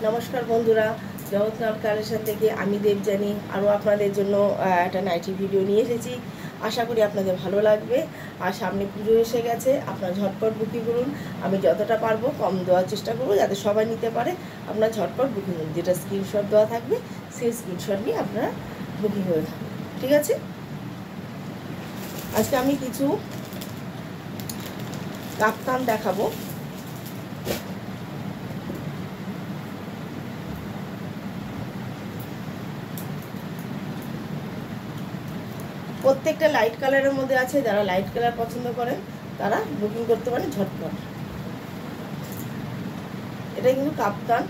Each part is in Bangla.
নমস্কার বন্ধুরা, জগৎনাথ কালেকশন থেকে আমি দেবযানী আরও আপনাদের জন্য একটা নাইটি ভিডিও নিয়ে এসেছি। আশা করি আপনাদের ভালো লাগবে। আর সামনে পুজো এসে গেছে, আপনারা ঝটপট বুকিং করুন। আমি যতটা পারবো কম দেওয়ার চেষ্টা করবো যাতে সবাই নিতে পারে। আপনারা ঝটপট বুকিং করুন, যেটা স্ক্রিনশট দেওয়া থাকবে সেই স্ক্রিনশট নিয়ে আপনারা বুকিং করে থাকবেন, ঠিক আছে? আজকে আমি কিছু কাপ্তান দেখাবো। প্রত্যেকটা লাইট কালারের মধ্যে আছে, যারা লাইট কালার পছন্দ করেন তারা বুকিং করতে পারেন ঝটপট। এটা কিন্তু কাপ্তান,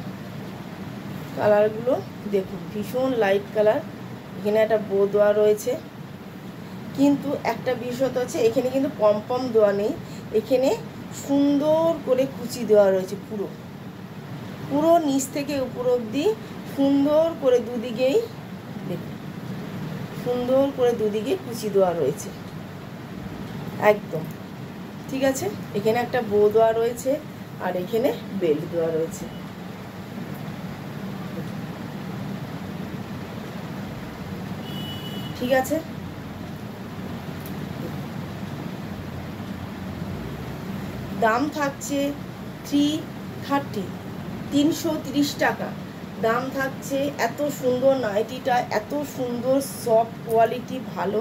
কালারগুলো দেখুন ভীষণ লাইট কালার। এখানে একটা বো দেওয়া রয়েছে, কিন্তু একটা বিশেষত আছে এখানে কিন্তু পম দেওয়া নেই, এখানে সুন্দর করে কুচি দেওয়া রয়েছে। পুরো পুরো নিচ থেকে উপর অবধি সুন্দর করে দুদিকেই দেখুন, সুন্দর করে দুদিকে কুচি দেওয়া রয়েছে একদম, ঠিক আছে? এখানে একটা বো দেওয়া রয়েছে আর এখানে বেল্ট দেওয়া রয়েছে। ঠিক আছে, দাম থাকছে 330 টাকা দাম থাকছে। এত সুন্দর নাইটিটা, এত সুন্দর সফট কোয়ালিটি, ভালো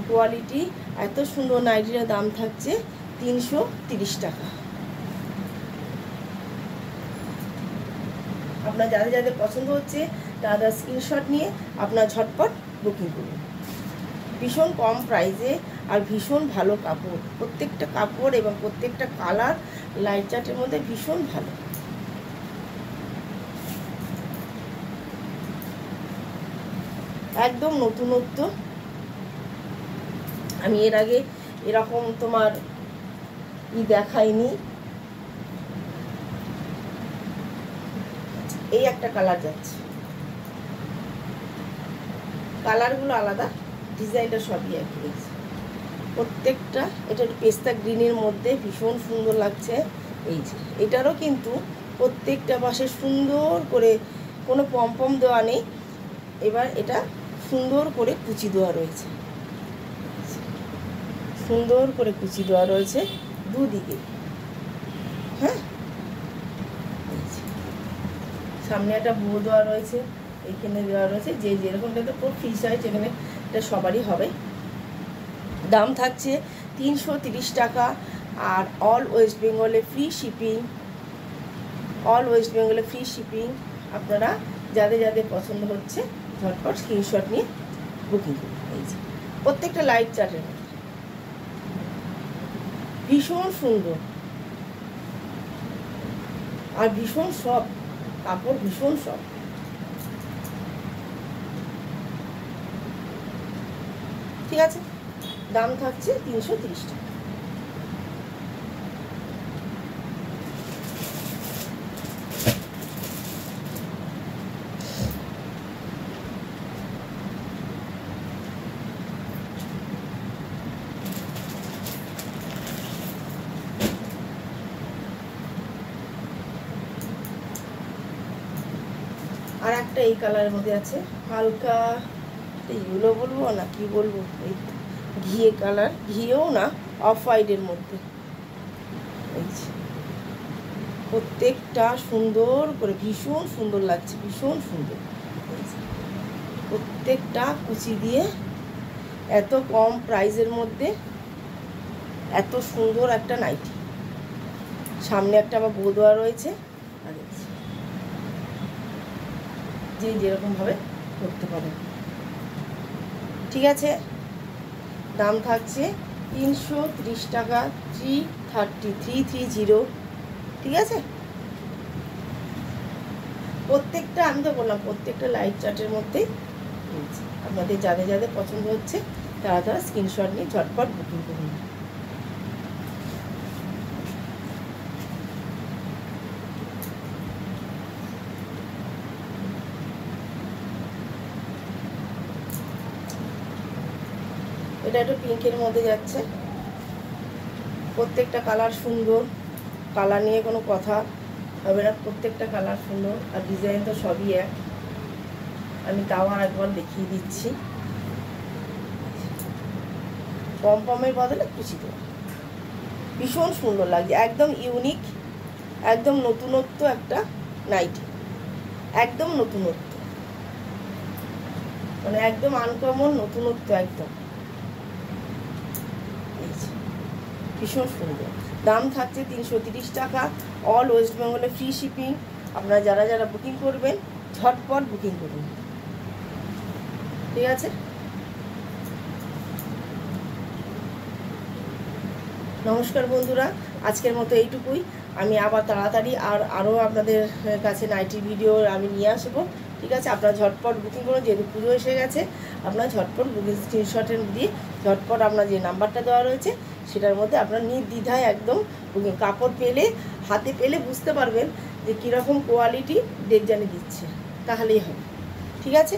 কোয়ালিটি, এত সুন্দর নাইটিটার দাম থাকছে 330 টাকা। আপনার যাদের যাদের পছন্দ হচ্ছে তারা স্ক্রিনশট নিয়ে আপনার ঝটপট বুকিং করুন। ভীষণ কম প্রাইসে আর ভীষণ ভালো কাপড়, প্রত্যেকটা কাপড় এবং প্রত্যেকটা কালার লাইট চার্টের মধ্যে ভীষণ ভালো। একদম নতুনত্ব, আমি এর আগে এরকম তোমার দেখাইনি। এই একটা কালার যাচ্ছে, কালারগুলো আলাদা, ডিজাইনটা সবই একই। প্রত্যেকটা এটা পেস্তা গ্রিনের মধ্যে ভীষণ সুন্দর লাগছে। এই যে এটারও কিন্তু প্রত্যেকটা পাশে সুন্দর করে কোনো পম দেওয়া নেই, এবার এটা সুন্দর করে কুচি দেওয়া রয়েছে, সুন্দর করে কুচি দেওয়া রয়েছে দুদিকে। হ্যাঁ, সামনে একটা বো দেওয়া রয়েছে, এখানে দেওয়া রয়েছে যে যেরকমটা তো ফ্রি সাইজ, এখানে এটা সবারই হবে। দাম থাকছে 330 টাকা আর অল ওয়েস্ট বেঙ্গলে ফ্রি শিপিং, অল ওয়েস্ট বেঙ্গলে ফ্রি শিপিং। আপনারা যাদের যাদের পছন্দ হচ্ছে ঝটপট স্ক্রিনশট নিয়ে বুকিং করুন। এই যে প্রত্যেকটা লাইট চার্টের মধ্যে ভীষণ সুন্দর আর ভীষণ সফট কাপড়, ভীষণ সফট। ঠিক আছে, দাম থাকছে 330 টাকা। আর একটা এই কালারের মধ্যে আছে, হালকা ইয়েলো বলবো না কি বলবো, এই ঘিয়ে কালার, ঘিয়েও না, অফ হোয়াইটের মধ্যে। এই যে প্রত্যেকটা সুন্দর করে ভীষণ সুন্দর লাগছে, ভীষণ সুন্দর। প্রত্যেকটা কুচি দিয়ে এত কম প্রাইসের মধ্যে এত সুন্দর একটা নাইটি। সামনে একটা আবার বো দেওয়া রয়েছে, আর যে যেরকমভাবে করতে পারেন। ঠিক আছে, দাম থাকছে 330 টাকা, 330। ঠিক আছে, প্রত্যেকটা আমি তো বললাম প্রত্যেকটা লাইট চার্টের মধ্যেই আপনাদের যাদের যাদের পছন্দ হচ্ছে তারা তারা স্ক্রিনশট নিয়ে ঝটপট বুকিং করুন। এটা একটু পিঙ্কের মধ্যে যাচ্ছে, প্রত্যেকটা কালার সুন্দর, কালার নিয়ে কোনো কথা হবে না, প্রত্যেকটা কালার সুন্দর, আর ডিজাইন তো সবই এক। আমি তাও আর একবার দেখিয়ে দিচ্ছি। পমপমের বদলে কুচি দেওয়া, ভীষণ সুন্দর লাগছে, একদম ইউনিক, একদম নতুনত্ব একটা নাইটি, একদম নতুনত্ব, মানে একদম আনকমন নতুনত্ব একদম। ভীষণ সুন্দর। দাম থাকছে 330 টাকা, অল ওয়েস্ট বেঙ্গলে ফ্রি শিপিং। আপনারা যারা যারা বুকিং করবেন ঝটপট বুকিং করুন, ঠিক আছে। নমস্কার বন্ধুরা, আজকের মতো এইটুকুই। আমি আবার তাড়াতাড়ি আরও আপনাদের কাছে নাইটি ভিডিও আমি নিয়ে আসবো, ঠিক আছে। আপনারা ঝটপট বুকিং করুন, যেহেতু পুজো এসে গেছে। আপনারা ঝটপট বুকিং স্ক্রিনশটের দিয়ে ঝটপট আপনার যে নাম্বারটা দেওয়া রয়েছে সেটার মধ্যে আপনার নির্দ্বিধায় একদম বুকিং। কাপড় পেলে, হাতে পেলে বুঝতে পারবেন যে কীরকম কোয়ালিটি দেবযানী দিচ্ছে, তাহলেই হবে, ঠিক আছে।